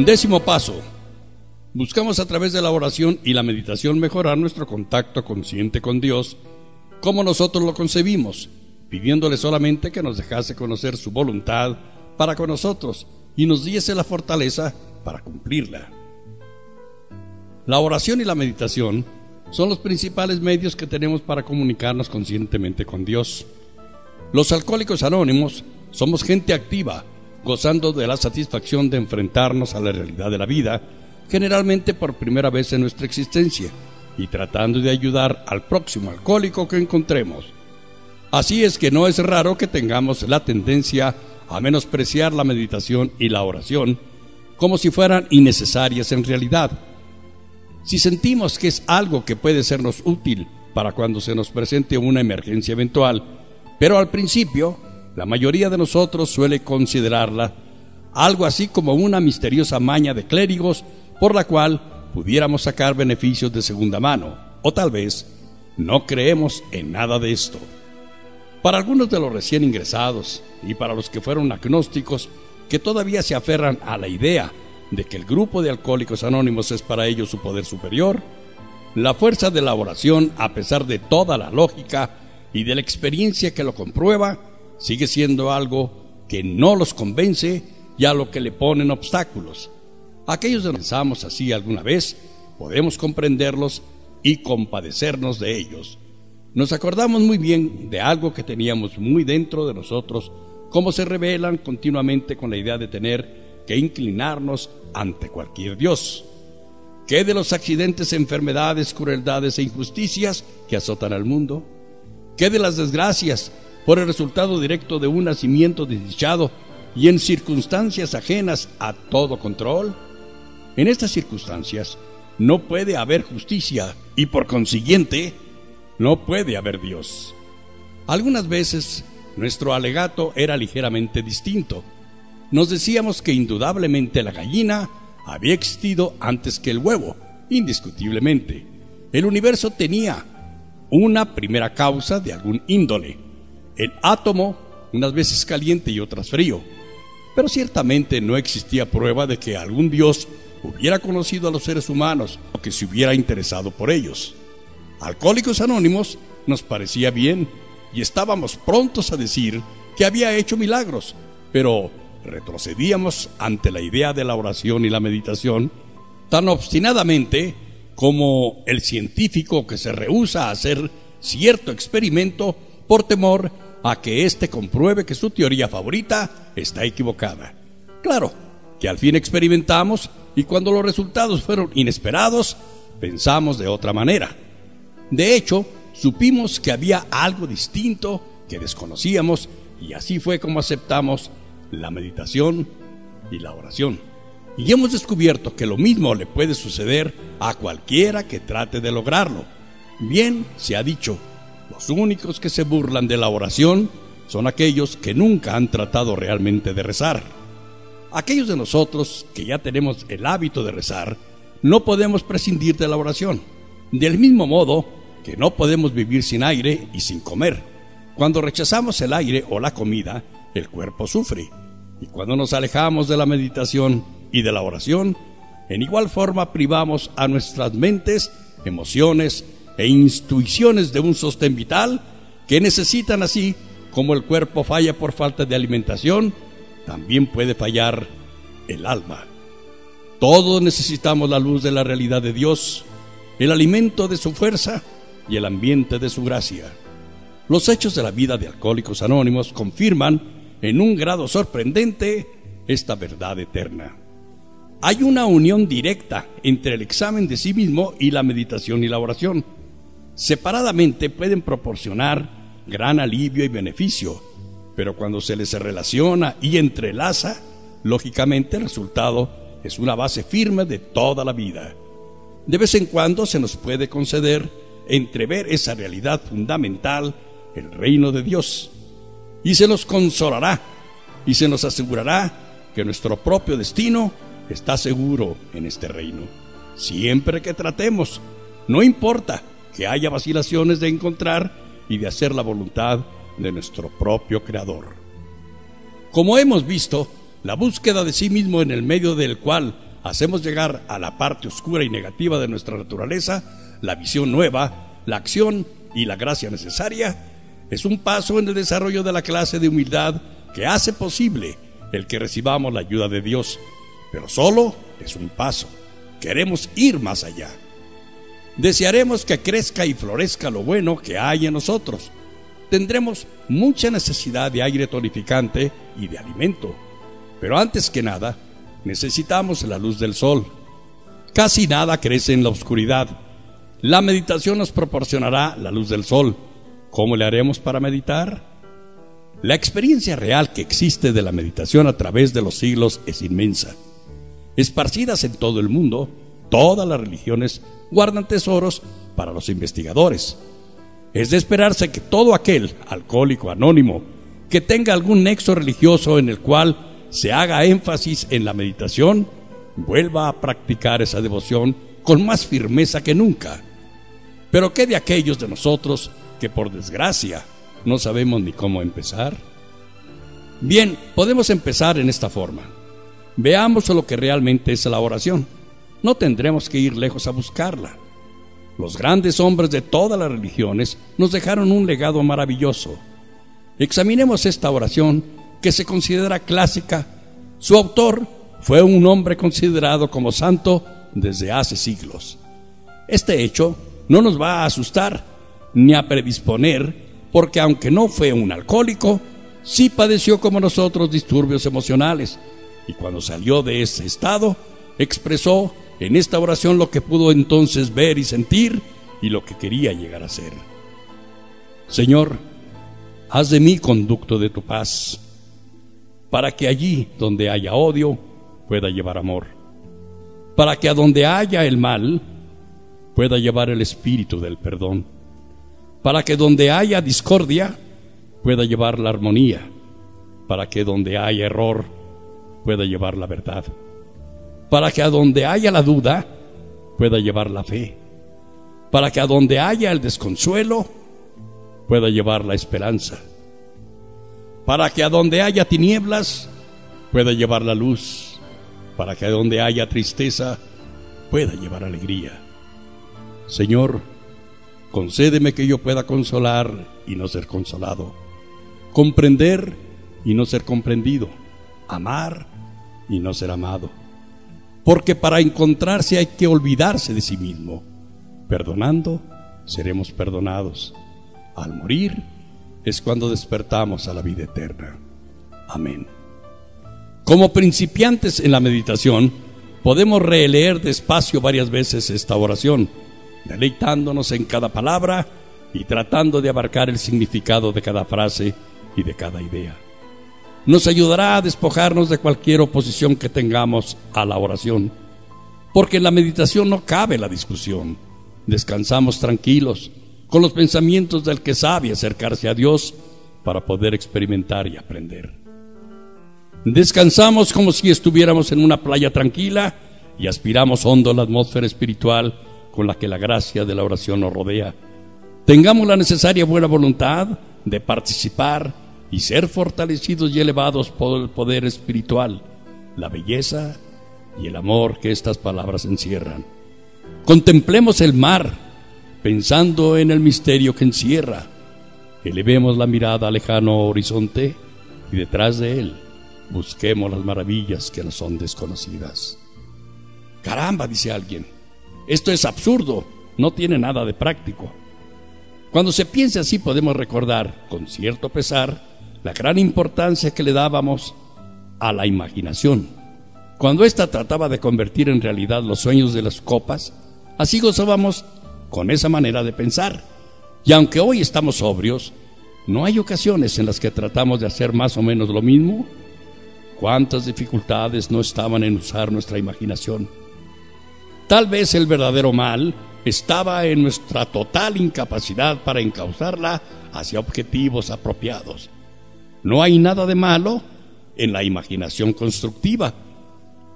10º paso. Buscamos a través de la oración y la meditación mejorar nuestro contacto consciente con Dios, como nosotros lo concebimos, pidiéndole solamente que nos dejase conocer su voluntad para con nosotros y nos diese la fortaleza para cumplirla. La oración y la meditación son los principales medios que tenemos para comunicarnos conscientemente con Dios. Los alcohólicos anónimos somos gente activa, gozando de la satisfacción de enfrentarnos a la realidad de la vida, generalmente por primera vez en nuestra existencia, y tratando de ayudar al próximo alcohólico que encontremos. Así es que no es raro que tengamos la tendencia a menospreciar la meditación y la oración como si fueran innecesarias en realidad. Si sentimos que es algo que puede sernos útil para cuando se nos presente una emergencia eventual, pero al principio la mayoría de nosotros suele considerarla algo así como una misteriosa maña de clérigos por la cual pudiéramos sacar beneficios de segunda mano, o tal vez no creemos en nada de esto. Para algunos de los recién ingresados y para los que fueron agnósticos que todavía se aferran a la idea de que el grupo de alcohólicos anónimos es para ellos su poder superior, la fuerza de la oración, a pesar de toda la lógica y de la experiencia que lo comprueba, sigue siendo algo que no los convence y a lo que le ponen obstáculos. Aquellos que pensamos así alguna vez, podemos comprenderlos y compadecernos de ellos. Nos acordamos muy bien de algo que teníamos muy dentro de nosotros, como se revelan continuamente con la idea de tener que inclinarnos ante cualquier Dios. ¿Qué de los accidentes, enfermedades, crueldades e injusticias que azotan al mundo? ¿Qué de las desgracias por el resultado directo de un nacimiento desdichado y en circunstancias ajenas a todo control? En estas circunstancias no puede haber justicia y por consiguiente no puede haber Dios. Algunas veces nuestro alegato era ligeramente distinto. Nos decíamos que indudablemente la gallina había existido antes que el huevo, indiscutiblemente. El universo tenía una primera causa de algún índole. El átomo, unas veces caliente y otras frío. Pero ciertamente no existía prueba de que algún Dios hubiera conocido a los seres humanos o que se hubiera interesado por ellos. Alcohólicos Anónimos nos parecía bien y estábamos prontos a decir que había hecho milagros, pero retrocedíamos ante la idea de la oración y la meditación tan obstinadamente como el científico que se rehúsa a hacer cierto experimento por temor a que éste compruebe que su teoría favorita está equivocada. Claro que al fin experimentamos y cuando los resultados fueron inesperados, pensamos de otra manera. De hecho, supimos que había algo distinto que desconocíamos y así fue como aceptamos la meditación y la oración. Y hemos descubierto que lo mismo le puede suceder a cualquiera que trate de lograrlo. Bien se ha dicho, los únicos que se burlan de la oración son aquellos que nunca han tratado realmente de rezar. Aquellos de nosotros que ya tenemos el hábito de rezar, no podemos prescindir de la oración. Del mismo modo que no podemos vivir sin aire y sin comer. Cuando rechazamos el aire o la comida, el cuerpo sufre. Y cuando nos alejamos de la meditación y de la oración, en igual forma privamos a nuestras mentes, emociones e intuiciones de un sostén vital que necesitan, así como el cuerpo falla por falta de alimentación, también puede fallar el alma. Todos necesitamos la luz de la realidad de Dios, el alimento de su fuerza y el ambiente de su gracia. Los hechos de la vida de Alcohólicos Anónimos confirman en un grado sorprendente esta verdad eterna. Hay una unión directa entre el examen de sí mismo y la meditación y la oración. Separadamente pueden proporcionar gran alivio y beneficio, pero cuando se les relaciona y entrelaza, lógicamente el resultado es una base firme de toda la vida. De vez en cuando se nos puede conceder entrever esa realidad fundamental, el reino de Dios, y se nos consolará y se nos asegurará que nuestro propio destino está seguro en este reino. Siempre que tratemos, no importa que haya vacilaciones de encontrar y de hacer la voluntad de nuestro propio Creador. Como hemos visto, la búsqueda de sí mismo en el medio del cual hacemos llegar a la parte oscura y negativa de nuestra naturaleza la visión nueva, la acción y la gracia necesaria, es un paso en el desarrollo de la clase de humildad que hace posible el que recibamos la ayuda de Dios. Pero solo es un paso. Queremos ir más allá. Desearemos que crezca y florezca lo bueno que hay en nosotros. Tendremos mucha necesidad de aire tonificante y de alimento. Pero antes que nada, necesitamos la luz del sol. Casi nada crece en la oscuridad. La meditación nos proporcionará la luz del sol. ¿Cómo le haremos para meditar? La experiencia real que existe de la meditación a través de los siglos es inmensa. Esparcidas en todo el mundo, todas las religiones guardan tesoros para los investigadores. Es de esperarse que todo aquel alcohólico anónimo que tenga algún nexo religioso en el cual se haga énfasis en la meditación, vuelva a practicar esa devoción con más firmeza que nunca. Pero ¿qué de aquellos de nosotros que por desgracia no sabemos ni cómo empezar? Bien, podemos empezar en esta forma. Veamos lo que realmente es la oración. No tendremos que ir lejos a buscarla. Los grandes hombres de todas las religiones nos dejaron un legado maravilloso. Examinemos esta oración que se considera clásica. Su autor fue un hombre considerado como santo desde hace siglos. Este hecho no nos va a asustar ni a predisponer, porque aunque no fue un alcohólico, sí padeció como nosotros disturbios emocionales, y cuando salió de ese estado, expresó en esta oración lo que pudo entonces ver y sentir y lo que quería llegar a ser. Señor, haz de mí conducto de tu paz, para que allí donde haya odio pueda llevar amor, para que a donde haya el mal pueda llevar el espíritu del perdón, para que donde haya discordia pueda llevar la armonía, para que donde haya error pueda llevar la verdad, para que a donde haya la duda pueda llevar la fe, para que a donde haya el desconsuelo pueda llevar la esperanza, para que a donde haya tinieblas pueda llevar la luz, para que a donde haya tristeza pueda llevar alegría. Señor, concédeme que yo pueda consolar y no ser consolado, comprender y no ser comprendido, amar y no ser amado. Porque para encontrarse hay que olvidarse de sí mismo. Perdonando, seremos perdonados. Al morir es cuando despertamos a la vida eterna. Amén. Como principiantes en la meditación, podemos releer despacio varias veces esta oración, deleitándonos en cada palabra y tratando de abarcar el significado de cada frase y de cada idea. Nos ayudará a despojarnos de cualquier oposición que tengamos a la oración, porque en la meditación no cabe la discusión. Descansamos tranquilos, con los pensamientos del que sabe acercarse a Dios para poder experimentar y aprender. Descansamos como si estuviéramos en una playa tranquila y aspiramos hondo la atmósfera espiritual con la que la gracia de la oración nos rodea. Tengamos la necesaria buena voluntad de participar y ser fortalecidos y elevados por el poder espiritual, la belleza y el amor que estas palabras encierran. Contemplemos el mar, pensando en el misterio que encierra. Elevemos la mirada al lejano horizonte y detrás de él busquemos las maravillas que nos son desconocidas. Caramba, dice alguien, esto es absurdo, no tiene nada de práctico. Cuando se piensa así podemos recordar, con cierto pesar, la gran importancia que le dábamos a la imaginación. Cuando ésta trataba de convertir en realidad los sueños de las copas, así gozábamos con esa manera de pensar. Y aunque hoy estamos sobrios, ¿no hay ocasiones en las que tratamos de hacer más o menos lo mismo? ¿Cuántas dificultades no estaban en usar nuestra imaginación? Tal vez el verdadero mal estaba en nuestra total incapacidad para encauzarla hacia objetivos apropiados. No hay nada de malo en la imaginación constructiva.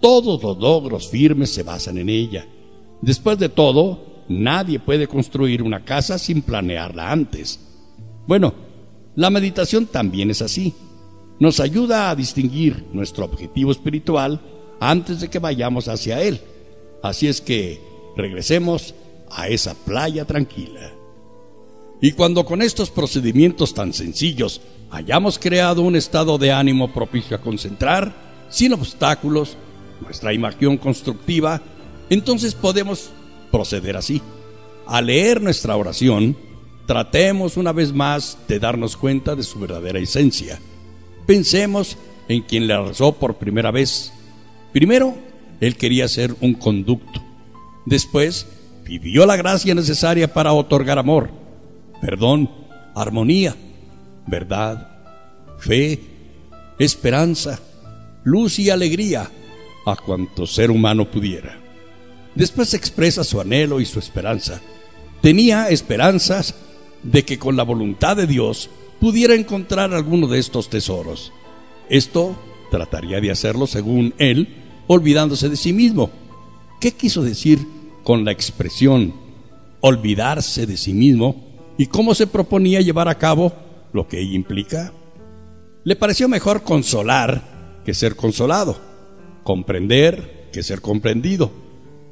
Todos los logros firmes se basan en ella. Después de todo, nadie puede construir una casa sin planearla antes. Bueno, la meditación también es así. Nos ayuda a distinguir nuestro objetivo espiritual antes de que vayamos hacia Él. Así es que regresemos a esa playa tranquila. Y cuando con estos procedimientos tan sencillos hayamos creado un estado de ánimo propicio a concentrar, sin obstáculos, nuestra imagen constructiva, entonces podemos proceder así. Al leer nuestra oración, tratemos una vez más de darnos cuenta de su verdadera esencia. Pensemos en quien la rezó por primera vez. Primero, él quería ser un conducto. Después, pidió la gracia necesaria para otorgar amor, perdón, armonía, verdad, fe, esperanza, luz y alegría a cuanto ser humano pudiera. Después expresa su anhelo y su esperanza. Tenía esperanzas de que con la voluntad de Dios pudiera encontrar alguno de estos tesoros. Esto trataría de hacerlo según él, olvidándose de sí mismo. ¿Qué quiso decir con la expresión olvidarse de sí mismo y cómo se proponía llevar a cabo lo que ello implica? Le pareció mejor consolar que ser consolado, comprender que ser comprendido,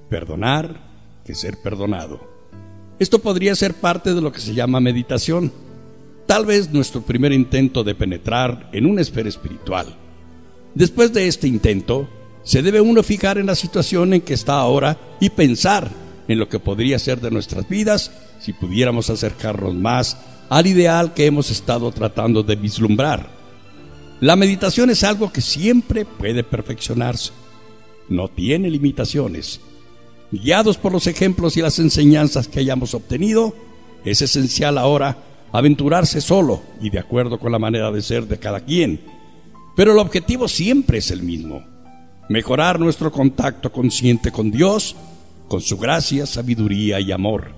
perdonar que ser perdonado. Esto podría ser parte de lo que se llama meditación, tal vez nuestro primer intento de penetrar en una esfera espiritual. Después de este intento, se debe uno fijar en la situación en que está ahora y pensar en lo que podría ser de nuestras vidas si pudiéramos acercarnos más al ideal que hemos estado tratando de vislumbrar. La meditación es algo que siempre puede perfeccionarse, no tiene limitaciones. Guiados por los ejemplos y las enseñanzas que hayamos obtenido, es esencial ahora aventurarse solo y de acuerdo con la manera de ser de cada quien. Pero el objetivo siempre es el mismo: mejorar nuestro contacto consciente con Dios, con su gracia, sabiduría y amor.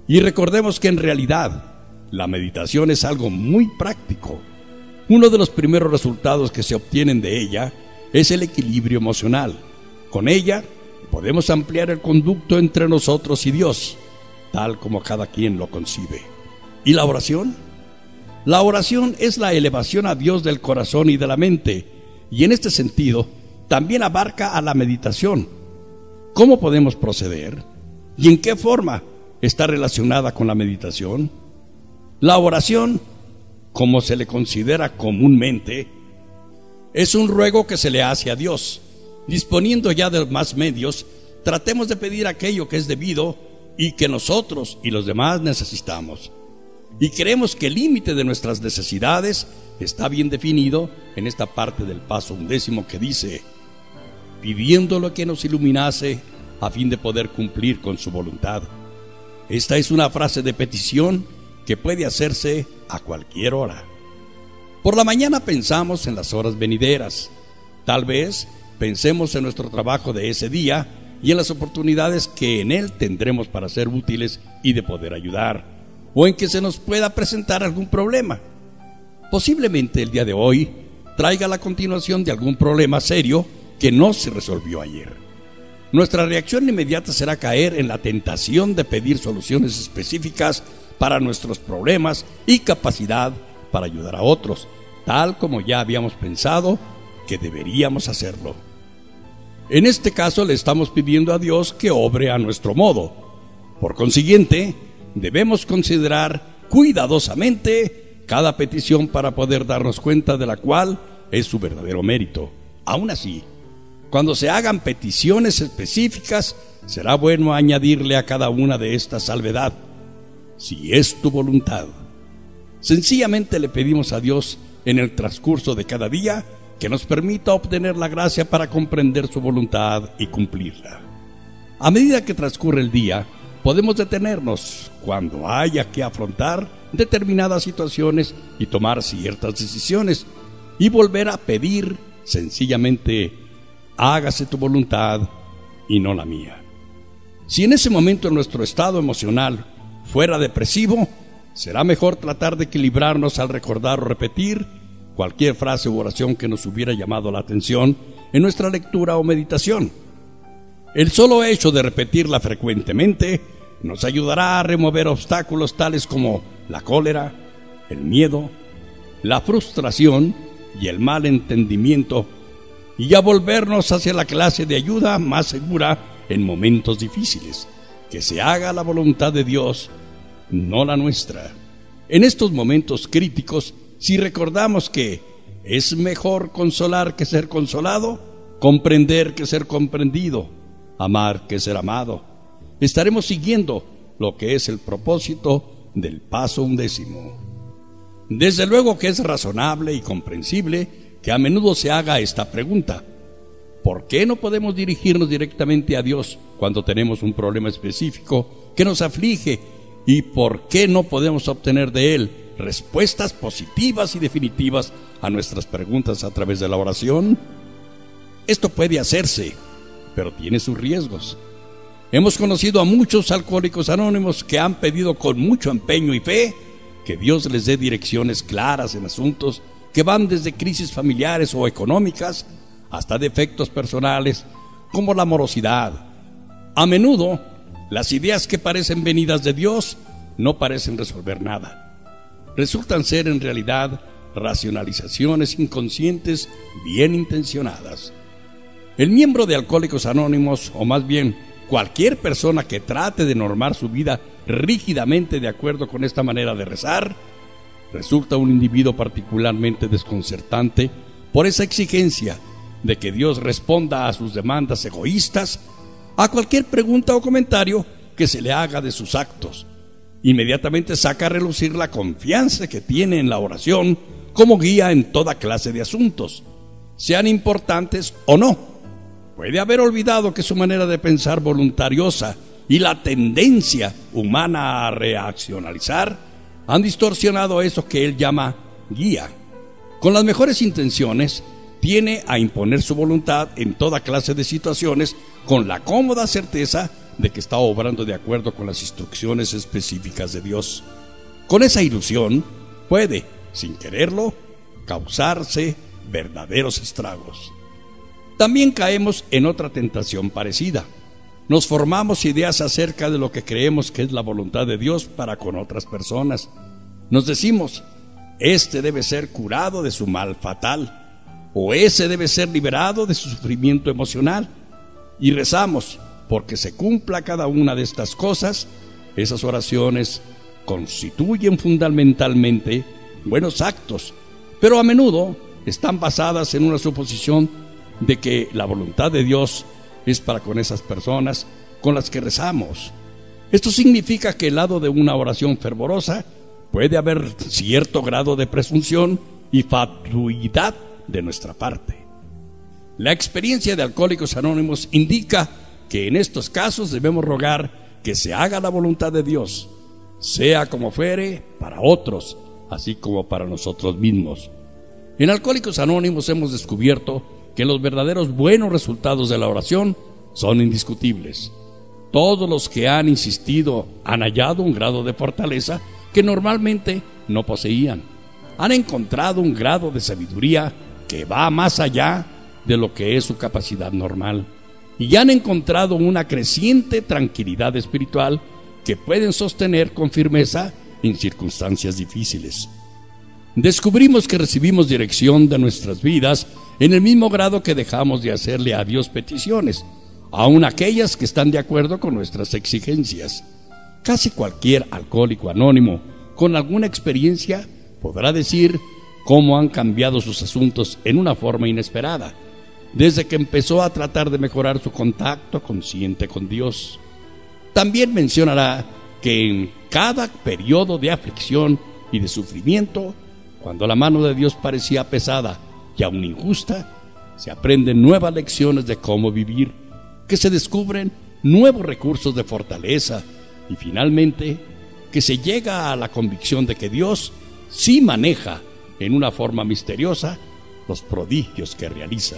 Y recordemos que en realidad la meditación es algo muy práctico. Uno de los primeros resultados que se obtienen de ella es el equilibrio emocional. Con ella podemos ampliar el conducto entre nosotros y Dios, tal como cada quien lo concibe. ¿Y la oración? La oración es la elevación a Dios del corazón y de la mente, y en este sentido también abarca a la meditación. ¿Cómo podemos proceder? ¿Y en qué forma está relacionada con la meditación? La oración, como se le considera comúnmente, es un ruego que se le hace a Dios. Disponiendo ya de más medios, tratemos de pedir aquello que es debido y que nosotros y los demás necesitamos. Y creemos que el límite de nuestras necesidades está bien definido en esta parte del paso 11 que dice: pidiendo lo que nos iluminase a fin de poder cumplir con su voluntad. Esta es una frase de petición que puede hacerse a cualquier hora. Por la mañana pensamos en las horas venideras. Tal vez pensemos en nuestro trabajo de ese día y en las oportunidades que en él tendremos para ser útiles y de poder ayudar, o en que se nos pueda presentar algún problema. Posiblemente el día de hoy traiga la continuación de algún problema serio que no se resolvió ayer. Nuestra reacción inmediata será caer en la tentación de pedir soluciones específicas para nuestros problemas y capacidad para ayudar a otros, tal como ya habíamos pensado que deberíamos hacerlo. En este caso le estamos pidiendo a Dios que obre a nuestro modo. Por consiguiente, debemos considerar cuidadosamente cada petición para poder darnos cuenta de la cual es su verdadero mérito. Aún así, cuando se hagan peticiones específicas, será bueno añadirle a cada una de estas salvedad: si es tu voluntad. Sencillamente le pedimos a Dios en el transcurso de cada día que nos permita obtener la gracia para comprender su voluntad y cumplirla. A medida que transcurre el día, podemos detenernos cuando haya que afrontar determinadas situaciones y tomar ciertas decisiones y volver a pedir sencillamente: hágase tu voluntad y no la mía. Si en ese momento nuestro estado emocional fuera depresivo, será mejor tratar de equilibrarnos al recordar o repetir cualquier frase u oración que nos hubiera llamado la atención en nuestra lectura o meditación. El solo hecho de repetirla frecuentemente nos ayudará a remover obstáculos tales como la cólera, el miedo, la frustración y el mal entendimiento, y a volvernos hacia la clase de ayuda más segura en momentos difíciles. Que se haga la voluntad de Dios, no la nuestra. En estos momentos críticos, si recordamos que es mejor consolar que ser consolado, comprender que ser comprendido, amar que ser amado, estaremos siguiendo lo que es el propósito del paso 11. Desde luego que es razonable y comprensible que a menudo se haga esta pregunta: ¿por qué no podemos dirigirnos directamente a Dios cuando tenemos un problema específico que nos aflige? ¿Y por qué no podemos obtener de Él respuestas positivas y definitivas a nuestras preguntas a través de la oración? Esto puede hacerse, pero tiene sus riesgos. Hemos conocido a muchos alcohólicos anónimos que han pedido con mucho empeño y fe que Dios les dé direcciones claras en asuntos que van desde crisis familiares o económicas hasta defectos personales como la morosidad. A menudo, las ideas que parecen venidas de Dios no parecen resolver nada. Resultan ser en realidad racionalizaciones inconscientes bien intencionadas. El miembro de Alcohólicos Anónimos, o más bien cualquier persona que trate de normar su vida rígidamente de acuerdo con esta manera de rezar, resulta un individuo particularmente desconcertante por esa exigencia de que Dios responda a sus demandas egoístas a cualquier pregunta o comentario que se le haga de sus actos. Inmediatamente saca a relucir la confianza que tiene en la oración como guía en toda clase de asuntos, sean importantes o no. Puede haber olvidado que su manera de pensar voluntariosa y la tendencia humana a reaccionalizar han distorsionado eso que él llama guía. Con las mejores intenciones, tiene a imponer su voluntad en toda clase de situaciones con la cómoda certeza de que está obrando de acuerdo con las instrucciones específicas de Dios. Con esa ilusión puede, sin quererlo, causarse verdaderos estragos. También caemos en otra tentación parecida. Nos formamos ideas acerca de lo que creemos que es la voluntad de Dios para con otras personas. Nos decimos: este debe ser curado de su mal fatal, o ese debe ser liberado de su sufrimiento emocional, y rezamos porque se cumpla cada una de estas cosas. Esas oraciones constituyen fundamentalmente buenos actos, pero a menudo están basadas en una suposición de que la voluntad de Dios es para con esas personas con las que rezamos. Esto significa que al lado de una oración fervorosa puede haber cierto grado de presunción y fatuidad de nuestra parte. La experiencia de Alcohólicos Anónimos indica que en estos casos debemos rogar que se haga la voluntad de Dios, sea como fuere, para otros, así como para nosotros mismos. En Alcohólicos Anónimos hemos descubierto que los verdaderos buenos resultados de la oración son indiscutibles. Todos los que han insistido han hallado un grado de fortaleza que normalmente no poseían. Han encontrado un grado de sabiduría que va más allá de lo que es su capacidad normal, y han encontrado una creciente tranquilidad espiritual que pueden sostener con firmeza en circunstancias difíciles. Descubrimos que recibimos dirección de nuestras vidas en el mismo grado que dejamos de hacerle a Dios peticiones, aun aquellas que están de acuerdo con nuestras exigencias. Casi cualquier alcohólico anónimo con alguna experiencia podrá decir cómo han cambiado sus asuntos en una forma inesperada, desde que empezó a tratar de mejorar su contacto consciente con Dios. También mencionará que en cada periodo de aflicción y de sufrimiento, cuando la mano de Dios parecía pesada y aún injusta, se aprenden nuevas lecciones de cómo vivir, que se descubren nuevos recursos de fortaleza y finalmente que se llega a la convicción de que Dios sí maneja en una forma misteriosa los prodigios que realiza.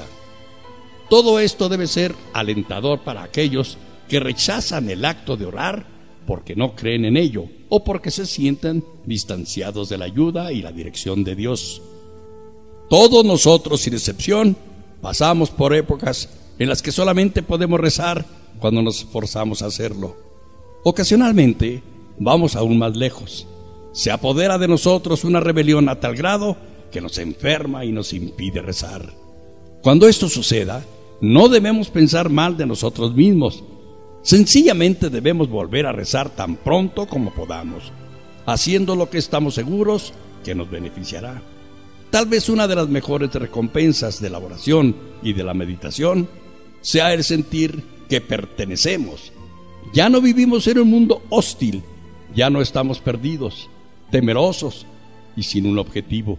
Todo esto debe ser alentador para aquellos que rechazan el acto de orar porque no creen en ello o porque se sienten distanciados de la ayuda y la dirección de Dios. Todos nosotros, sin excepción, pasamos por épocas en las que solamente podemos rezar cuando nos esforzamos a hacerlo. Ocasionalmente vamos aún más lejos. Se apodera de nosotros una rebelión a tal grado que nos enferma y nos impide rezar. Cuando esto suceda, no debemos pensar mal de nosotros mismos. Sencillamente debemos volver a rezar tan pronto como podamos, haciendo lo que estamos seguros que nos beneficiará. Tal vez una de las mejores recompensas de la oración y de la meditación sea el sentir que pertenecemos. Ya no vivimos en un mundo hostil, ya no estamos perdidos, temerosos y sin un objetivo.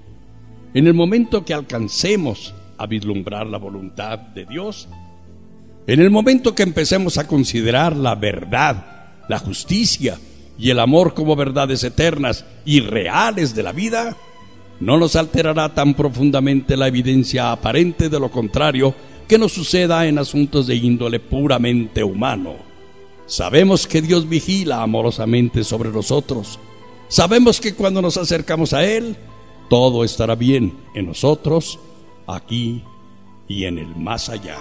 En el momento que alcancemos a vislumbrar la voluntad de Dios, en el momento que empecemos a considerar la verdad, la justicia y el amor como verdades eternas y reales de la vida, no nos alterará tan profundamente la evidencia aparente de lo contrario que nos suceda en asuntos de índole puramente humano. Sabemos que Dios vigila amorosamente sobre nosotros. Sabemos que cuando nos acercamos a Él, todo estará bien en nosotros, aquí y en el más allá.